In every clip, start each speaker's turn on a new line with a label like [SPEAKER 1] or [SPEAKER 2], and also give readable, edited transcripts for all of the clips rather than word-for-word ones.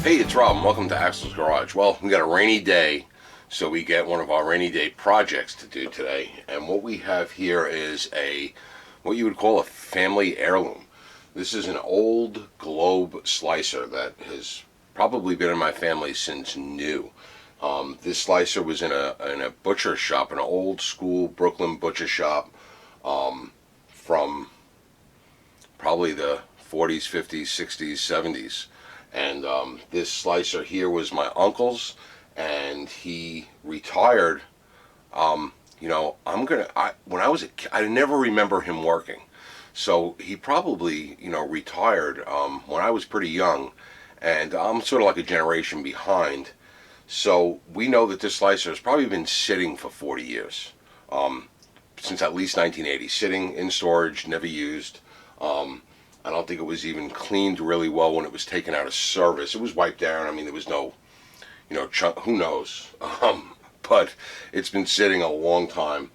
[SPEAKER 1] Hey, it's Rob, and welcome to Axel's Garage. Well, we got a rainy day, so we get one of our rainy day projects to do today. And what we have here is what you would call a family heirloom. This is an old globe slicer that has probably been in my family since new. This slicer was in a butcher shop, an old school Brooklyn butcher shop from probably the 40s, 50s, 60s, 70s. And this slicer here was my uncle's, and he retired. When I was a kid, I never remember him working. So he probably, retired when I was pretty young, and I'm sort of like a generation behind. So we know that this slicer has probably been sitting for 40 years, since at least 1980, sitting in storage, never used. I don't think it was even cleaned really well when it was taken out of service. It was wiped down. I mean, there was no, who knows? But it's been sitting a long time.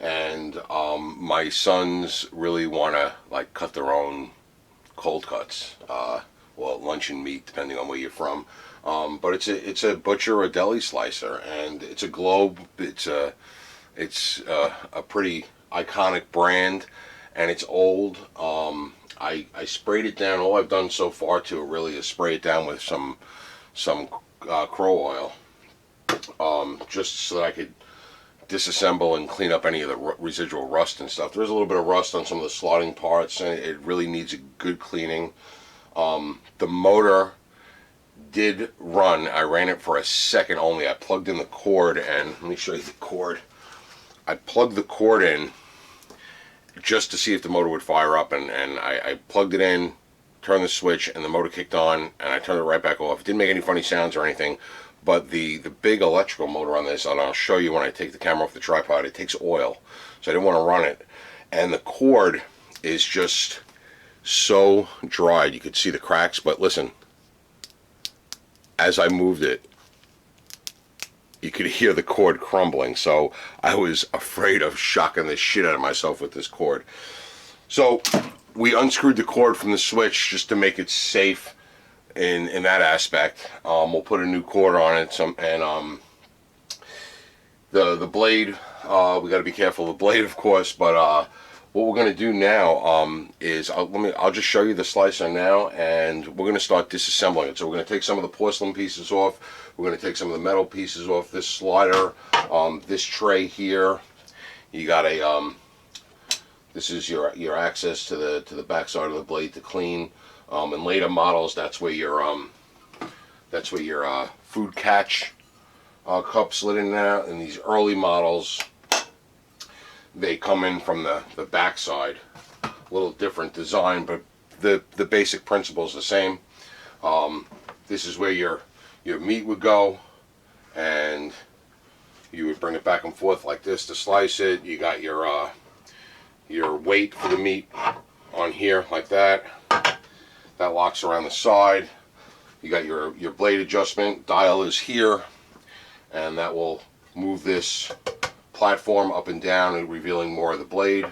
[SPEAKER 1] And my sons really want to, cut their own cold cuts. Luncheon meat, depending on where you're from. But it's a butcher or deli slicer. And it's a Globe. It's a pretty iconic brand. And it's old. I sprayed it down. All I've done so far to it really is spray it down with some crow oil, just so that I could disassemble and clean up any of the residual rust and stuff. There's a little bit of rust on some of the slotting parts, and it really needs a good cleaning. The motor did run. I ran it for a second only. I plugged in the cord, and let me show you the cord. I plugged the cord in just to see if the motor would fire up, and I plugged it in, turned the switch, and the motor kicked on, and I turned it right back off. It didn't make any funny sounds or anything, but the big electrical motor on this, and I'll show you when I take the camera off the tripod, it takes oil, so I didn't want to run it. And the cord is just so dried. You could see the cracks, but listen, as I moved it, you could hear the cord crumbling, so I was afraid of shocking the shit out of myself with this cord. So we unscrewed the cord from the switch just to make it safe in that aspect. We'll put a new cord on it, and the blade, we got to be careful of the blade, of course, but what we're going to do now is I'll just show you the slicer now, and we're going to start disassembling it. So we're going to take some of the porcelain pieces off. We're going to take some of the metal pieces off this slider, this tray here. You got this is your access to the back side of the blade to clean. In later models, that's where your food catch cup slid in there. In these early models, they come in from the back side. A little different design, but the basic principle is the same. This is where your meat would go, and you would bring it back and forth like this to slice it. You got your weight for the meat on here like that. That locks around the side. You got your blade adjustment dial is here, and that will move this platform up and down and revealing more of the blade.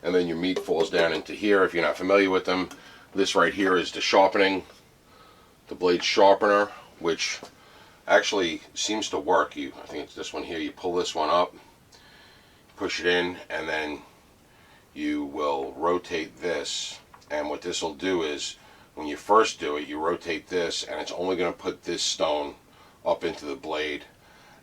[SPEAKER 1] And then your meat falls down into here. If you're not familiar with them, this right here is the blade sharpener, which actually seems to work. I think it's this one here. You pull this one up, push it in, and then you will rotate this. And what this will do is, when you first do it, you rotate this, and it's only going to put this stone up into the blade.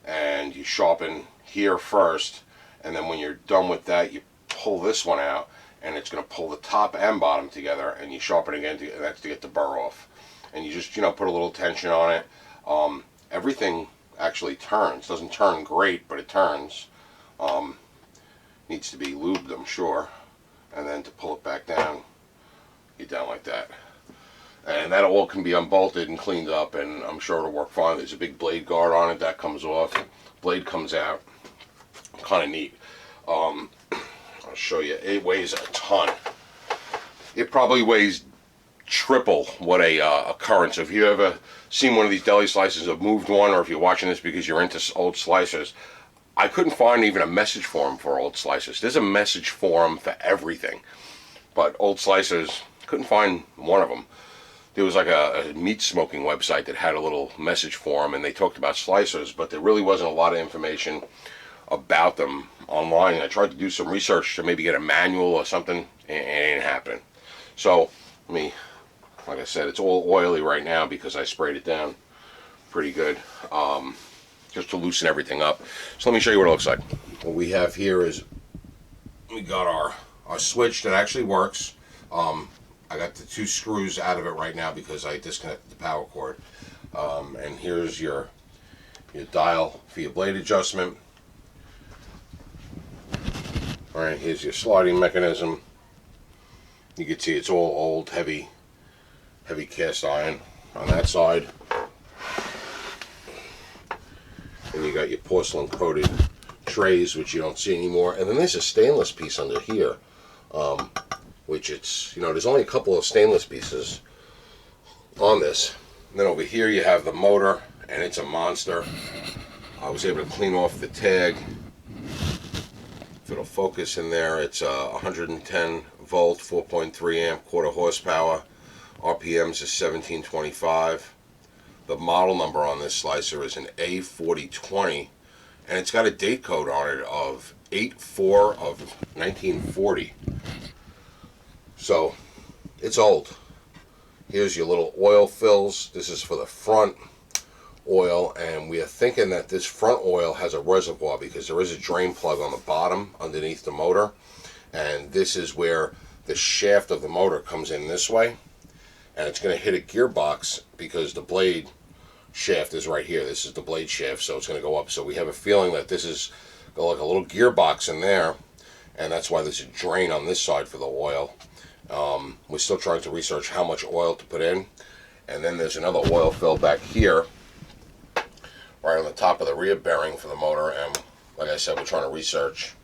[SPEAKER 1] And you sharpen here first, and then when you're done with that, you pull this one out, and it's going to pull the top and bottom together, and you sharpen again, and that's to get the burr off. And you just, put a little tension on it. Everything actually turns. Doesn't turn great, but it turns. Needs to be lubed, I'm sure. And then to pull it back down, get down like that. And that all can be unbolted and cleaned up, and I'm sure it'll work fine. There's a big blade guard on it. That comes off. Blade comes out. Kind of neat. I'll show you. It weighs a ton. It probably weighs triple what a current. So if you ever seen one of these deli slicers or moved one, or if you're watching this because you're into old slicers, I couldn't find even a message forum for old slicers. There's a message forum for everything, but old slicers, couldn't find one of them. there was like a meat smoking website that had a little message forum, and they talked about slicers, but there really wasn't a lot of information about them online. I tried to do some research to maybe get a manual or something, and it ain't happening. So, like I said, it's all oily right now because I sprayed it down pretty good, just to loosen everything up. So let me show you what it looks like. What we have here is, we got our switch that actually works. I got the 2 screws out of it right now because I disconnected the power cord. And here's your dial for your blade adjustment. Alright, here's your sliding mechanism. You can see it's all old, heavy cast iron on that side. And you got your porcelain coated trays, which you don't see anymore. And then there's a stainless piece under here. Which it's, there's only a couple of stainless pieces on this. And then over here you have the motor, and it's a monster. I was able to clean off the tag. If it'll focus in there, it's 110 volt, 4.3 amp, quarter horsepower. RPMs is 1725. The model number on this slicer is an A4020, and it's got a date code on it of 8/4 of 1940. So, it's old. Here's your little oil fills. This is for the front oil, and we are thinking that this front oil has a reservoir because there is a drain plug on the bottom underneath the motor, and this is where the shaft of the motor comes in this way, and it's going to hit a gearbox because the blade shaft is right here. This is the blade shaft, so it's going to go up. So we have a feeling that this is like a little gearbox in there, and that's why there's a drain on this side for the oil. We're still trying to research how much oil to put in. And then there's another oil fill back here, right on the top of the rear bearing for the motor. And like I said, we're trying to research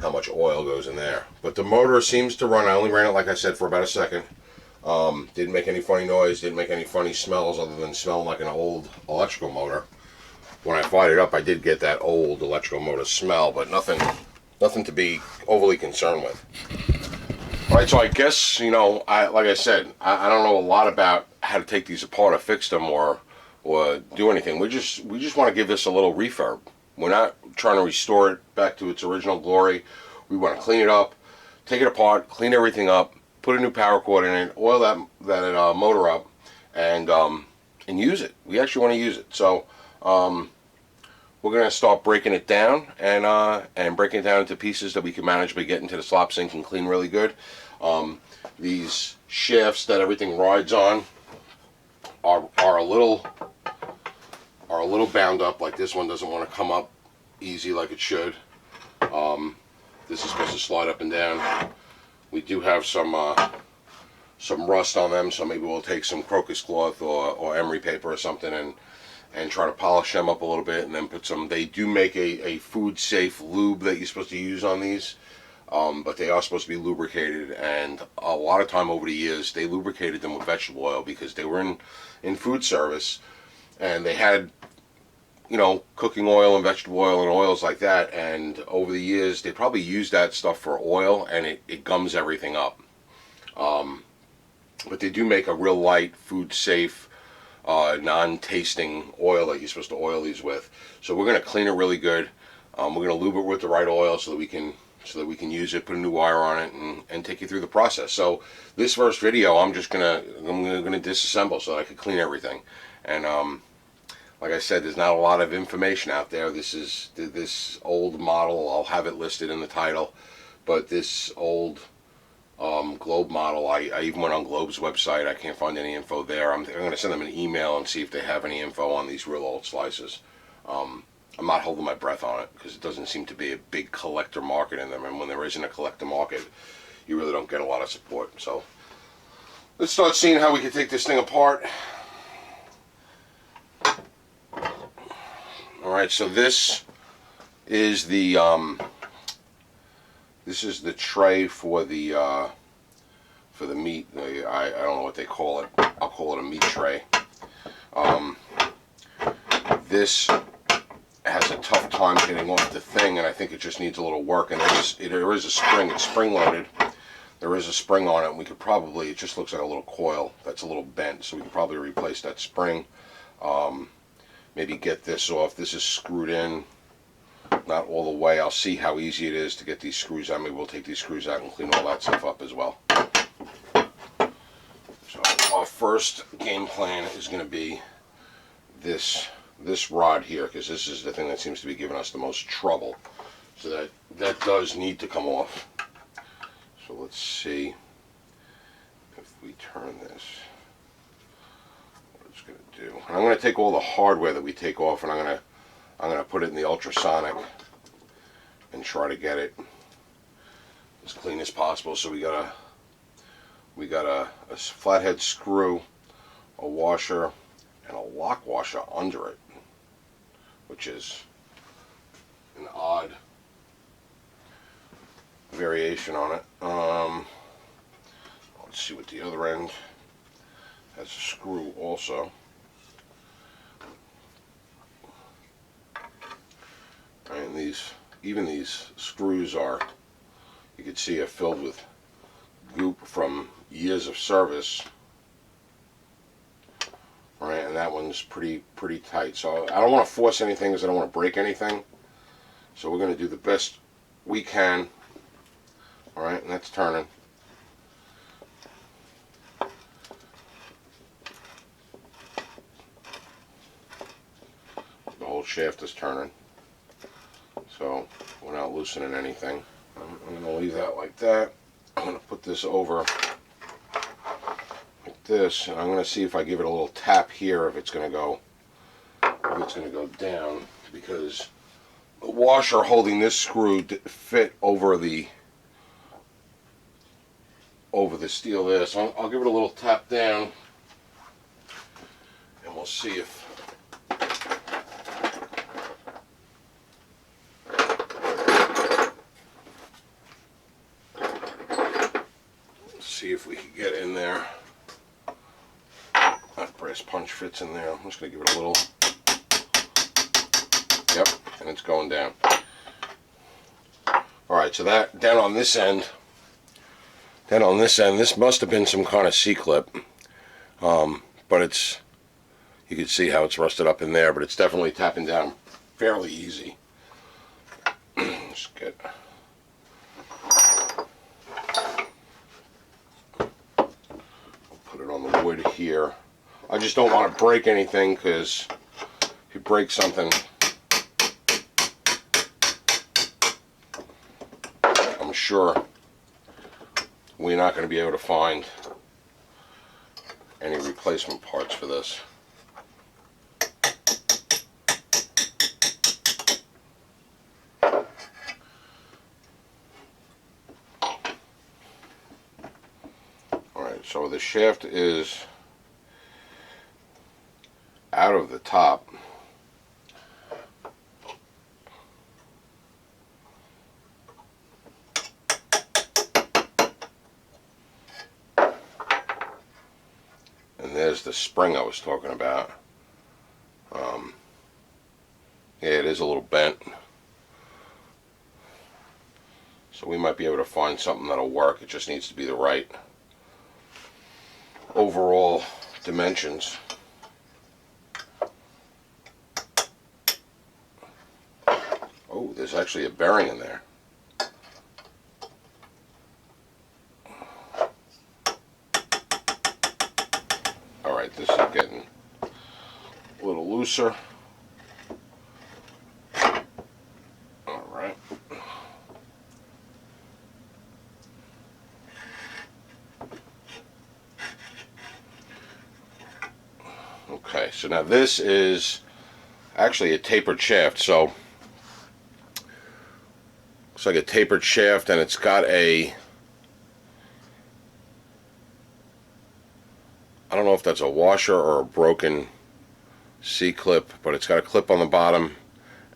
[SPEAKER 1] how much oil goes in there. But the motor seems to run. I only ran it, like I said, for about a second. Didn't make any funny noise, didn't make any funny smells other than smelling like an old electrical motor. When I fired it up, I did get that old electrical motor smell, but nothing to be overly concerned with. Alright, so I guess, like I said, I don't know a lot about how to take these apart or fix them or do anything. We just want to give this a little refurb. We're not trying to restore it back to its original glory. We want to clean it up, take it apart, clean everything up, put a new power cord in it, oil that motor up, and use it. We actually want to use it. So we're going to start breaking it down and breaking it down into pieces that we can manage by getting to the slop sink and clean really good. These shafts that everything rides on are a little bound up. Like this one doesn't want to come up easy like it should. This is supposed to slide up and down. We do have some rust on them, so maybe we'll take some crocus cloth or emery paper or something and try to polish them up a little bit, and then put some. They do make a food safe lube that you're supposed to use on these, but they are supposed to be lubricated, and a lot of time over the years they lubricated them with vegetable oil because they were in food service, and they had cooking oil and vegetable oil and oils like that, and over the years they probably used that stuff for oil, and it gums everything up. But they do make a real light, food safe, non-tasting oil that you're supposed to oil these with. So we're going to clean it really good. We're going to lube it with the right oil so that we can use it, put a new wire on it, and take you through the process. So this first video, I'm gonna disassemble so that I can clean everything. And like I said, there's not a lot of information out there. This old model, I'll have it listed in the title, but this old Globe model, I even went on Globe's website. I can't find any info there. I'm going to send them an email and see if they have any info on these real old slices. I'm not holding my breath on it because it doesn't seem to be a big collector market in them, and when there isn't a collector market, you really don't get a lot of support. So let's start seeing how we can take this thing apart. Alright, so this is the tray for the meat. I don't know what they call it. I'll call it a meat tray. This has a tough time getting off the thing, and I think it just needs a little work. And there is a spring. It's spring loaded. there is a spring on it, and we could probably, it just looks like a little coil that's a little bent, so we could probably replace that spring. Maybe get this off. This is screwed in, not all the way. I'll see how easy it is to get these screws out. Maybe we'll take these screws out and clean all that stuff up as well. So our first game plan is going to be this rod here, because this is the thing that seems to be giving us the most trouble. So that does need to come off. So let's see if we turn this. What it's going to do. And I'm going to take all the hardware that we take off, and I'm going to put it in the ultrasonic and try to get it as clean as possible. So we got a flathead screw, a washer, and a lock washer under it, which is an odd variation on it. Let's see what the other end has a screw also. And even these screws are, you can see, are filled with goop from years of service. Alright, and that one's pretty tight. So I don't want to force anything because I don't want to break anything. So we're going to do the best we can. Alright, and that's turning. The whole shaft is turning. So we're not loosening anything. I'm going to leave that like that. I'm going to put this over like this, and I'm going to see if I give it a little tap here, if it's going to go down, because the washer holding this screw fit over the steel there. So I'll give it a little tap down, and we'll see if we can get in there. That brass punch fits in there. I'm just going to give it a little. Yep, and it's going down. Alright, so that down on this end, this must have been some kind of C-clip. But it's, you can see how it's rusted up in there, but it's definitely tapping down fairly easy. Just get. On the wood here. I just don't want to break anything, because if you break something, I'm sure we're not going to be able to find any replacement parts for this. So the shaft is out of the top. And there's the spring I was talking about. Yeah, it is a little bent. So we might be able to find something that'll work. It just needs to be the right overall dimensions. Oh, there's actually a bearing in there. Alright, this is getting a little looser. Alright. Okay, so now this is actually a tapered shaft. So looks like a tapered shaft, and it's got a, I don't know if that's a washer or a broken C-clip, but it's got a clip on the bottom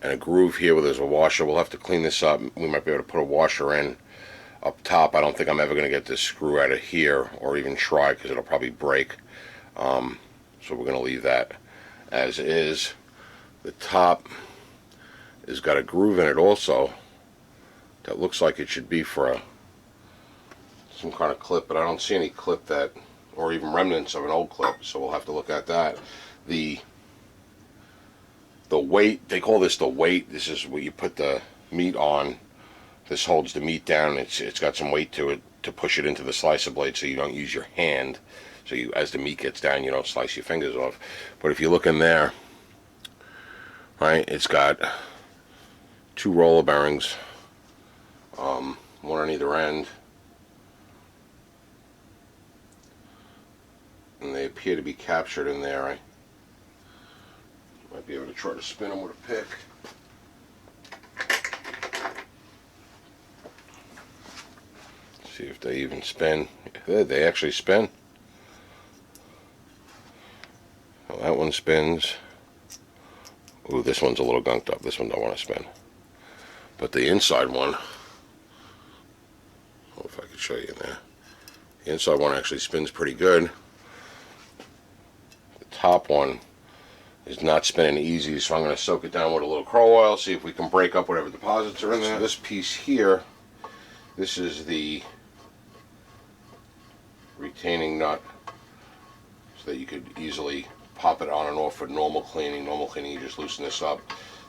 [SPEAKER 1] and a groove here where there's a washer. We'll have to clean this up. We might be able to put a washer in up top. I don't think I'm ever going to get this screw out of here, or even try, because it'll probably break. So we're going to leave that as is. The top has got a groove in it also that looks like it should be for a some kind of clip, but I don't see any clip that, or even remnants of an old clip, so we'll have to look at that. The weight, they call this the weight. This is what you put the meat on. This holds the meat down. It's got some weight to it to push it into the slicer blade, so you don't use your hand. So you, as the meat gets down, you don't slice your fingers off. But if you look in there, right, it's got 2 roller bearings, one on either end, and they appear to be captured in there. I might be able to try to spin them with a pick. See if they even spin. They actually spin. Well, that one spins. Ooh, this one's a little gunked up. This one don't want to spin. But the inside one, oh, if I could show you in there, the inside one actually spins pretty good. The top one is not spinning easy, so I'm going to soak it down with a little crow oil, see if we can break up whatever deposits are in there. So this piece here, this is the retaining nut, so that you could easily pop it on and off for normal cleaning. Normal cleaning, you just loosen this up,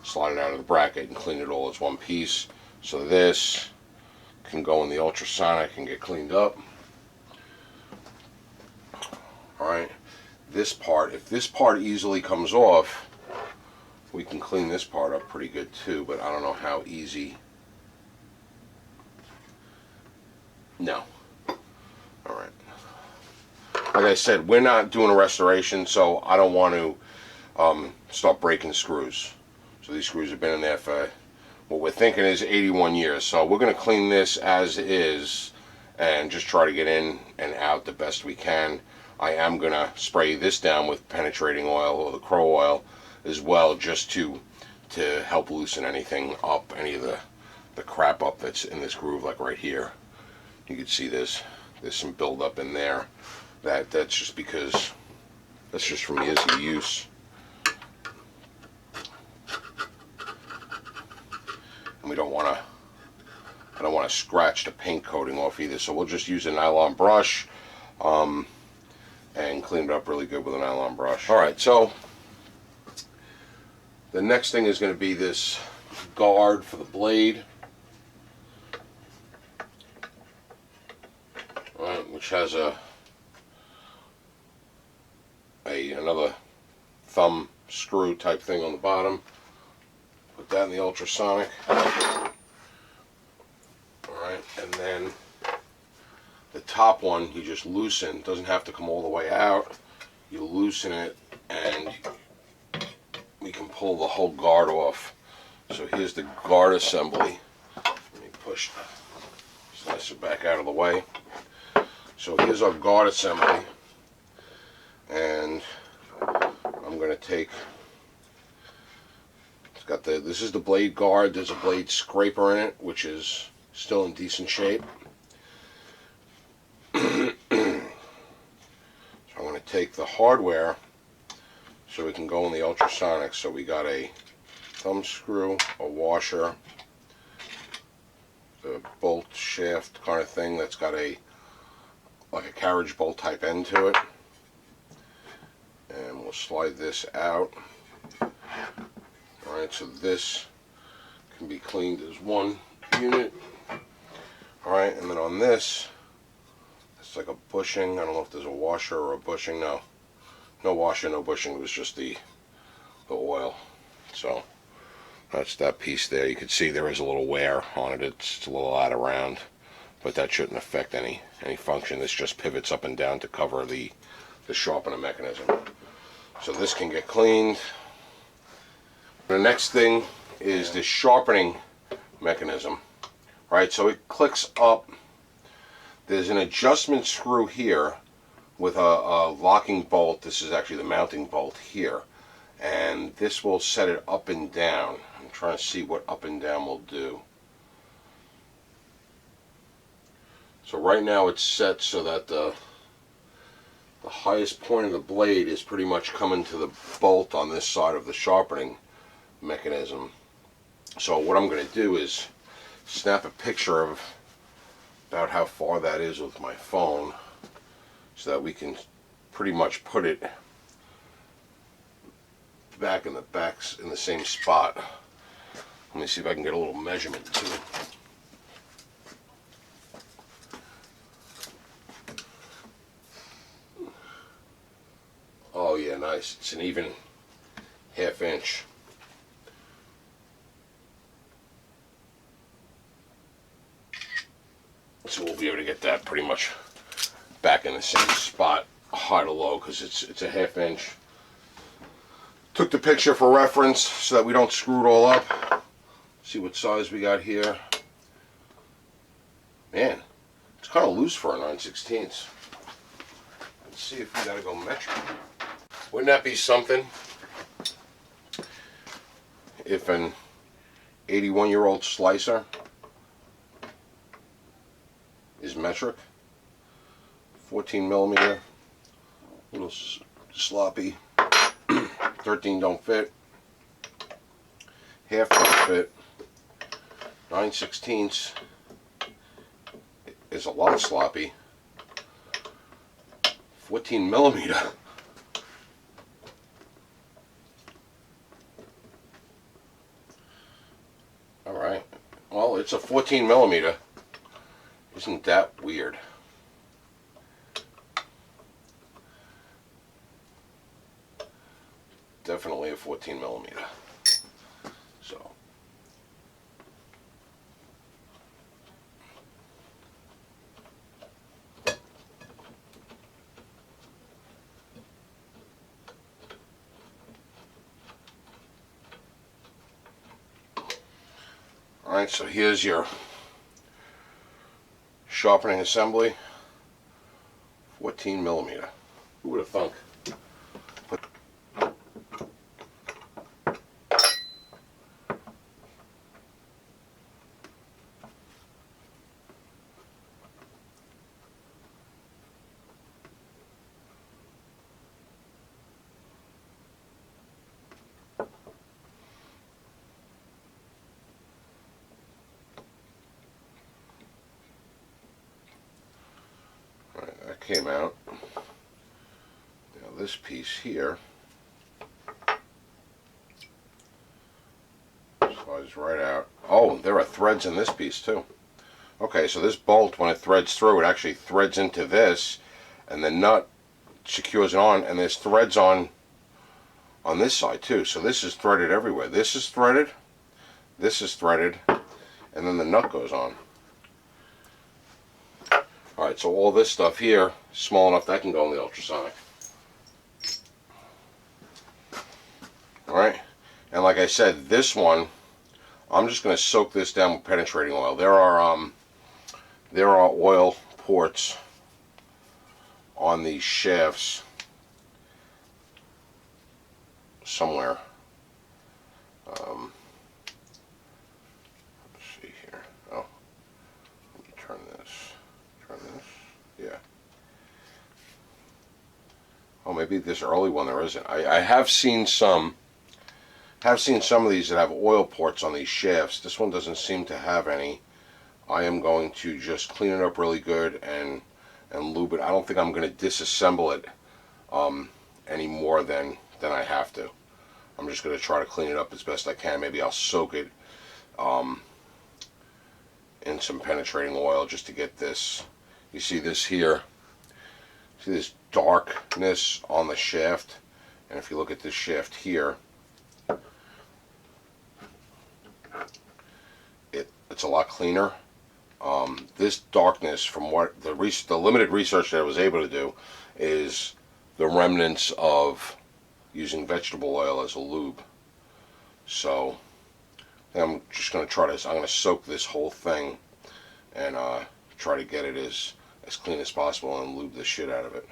[SPEAKER 1] slide it out of the bracket, and clean it all as one piece. So this can go in the ultrasonic and get cleaned up. Alright, this part, if this part easily comes off, we can clean this part up pretty good too, but I don't know how easy. No. Alright. Like I said, we're not doing a restoration, so I don't want to start breaking screws. So these screws have been in there for, what we're thinking is 81 years. So we're going to clean this as is and just try to get in and out the best we can. I am going to spray this down with penetrating oil or the crow oil as well, just to help loosen anything up, any of the crap up that's in this groove, like right here. You can see there's some buildup in there. That's just because, that's just from years of use. And we don't want to, I don't want to scratch the paint coating off either, so we'll just use a nylon brush and clean it up really good with a nylon brush. Alright, so the next thing is going to be this guard for the blade, which has another thumb screw type thing on the bottom. Put that in the ultrasonic. Alright, and then the top one you just loosen. It doesn't have to come all the way out. You loosen it and we can pull the whole guard off. So here's the guard assembly. Let me push the slicer back out of the way. So here's our guard assembly, and I'm going to take, it's got this is the blade guard. There's a blade scraper in it, which is still in decent shape. So I'm going to take the hardware so we can go in the ultrasonic. So we got a thumb screw, a washer, the bolt shaft kind of thing that's got like a carriage bolt type end to it, and we'll slide this out. Alright, so this can be cleaned as one unit. Alright, and then on this, it's like a bushing. I don't know if there's a washer or a bushing. No washer, no bushing. It was just the oil. So that's that piece there. You can see there is a little wear on it. It's a little out of round, but that shouldn't affect any function. This just pivots up and down to cover the sharpening mechanism. So this can get cleaned. The next thing is the sharpening mechanism. Right, so it clicks up. There's an adjustment screw here with a locking bolt. This is actually the mounting bolt here, and this will set it up and down. I'm trying to see what up and down will do. So right now it's set so that the highest point of the blade is pretty much coming to the bolt on this side of the sharpening mechanism. So what I'm going to do is snap a picture of about how far that is with my phone so that we can pretty much put it back in the same spot. Let me see if I can get a little measurement too. Oh yeah, nice. It's an even ½ inch. So we'll be able to get that pretty much back in the same spot, high to low, because it's a ½ inch. Took the picture for reference so that we don't screw it all up. See what size we got here. Man, it's kind of loose for a 9/16. Let's see if we gotta go metric. Wouldn't that be something if an 81-year-old slicer is metric? 14 millimeter, a little sloppy. 13 don't fit, half don't fit. 9/16 is a lot sloppy. 14 millimeter. All right. Well, it's a 14 millimeter. Isn't that weird? Definitely a 14 millimeter. So. Alright, so here's your sharpening assembly. 14 millimeter. Who would have thunk? That came out. Now this piece here slides right out. Oh, there are threads in this piece too. Okay, so this bolt, when it threads through, it actually threads into this, and the nut secures it on, and there's threads on this side too. So this is threaded everywhere. This is threaded, and then the nut goes on. Alright, so all this stuff here, small enough that can go in the ultrasonic. Alright, and like I said, this one, I'm just going to soak this down with penetrating oil. There are oil ports on these shafts somewhere. Let's see here. Oh, let me turn this. Yeah. Oh, maybe this early one there isn't. I have seen some. Of these that have oil ports on these shafts. This one doesn't seem to have any. I am going to just clean it up really good and lube it. I don't think I'm going to disassemble it any more than I have to. I'm just going to try to clean it up as best I can. Maybe I'll soak it in some penetrating oil just to get this. You see this here? See this darkness on the shaft? And if you look at this shaft here, it's a lot cleaner. This darkness, from what the limited research that I was able to do, is the remnants of using vegetable oil as a lube. So I'm just going to try this. I'm going to soak this whole thing and try to get it as clean as possible and lube the shit out of it.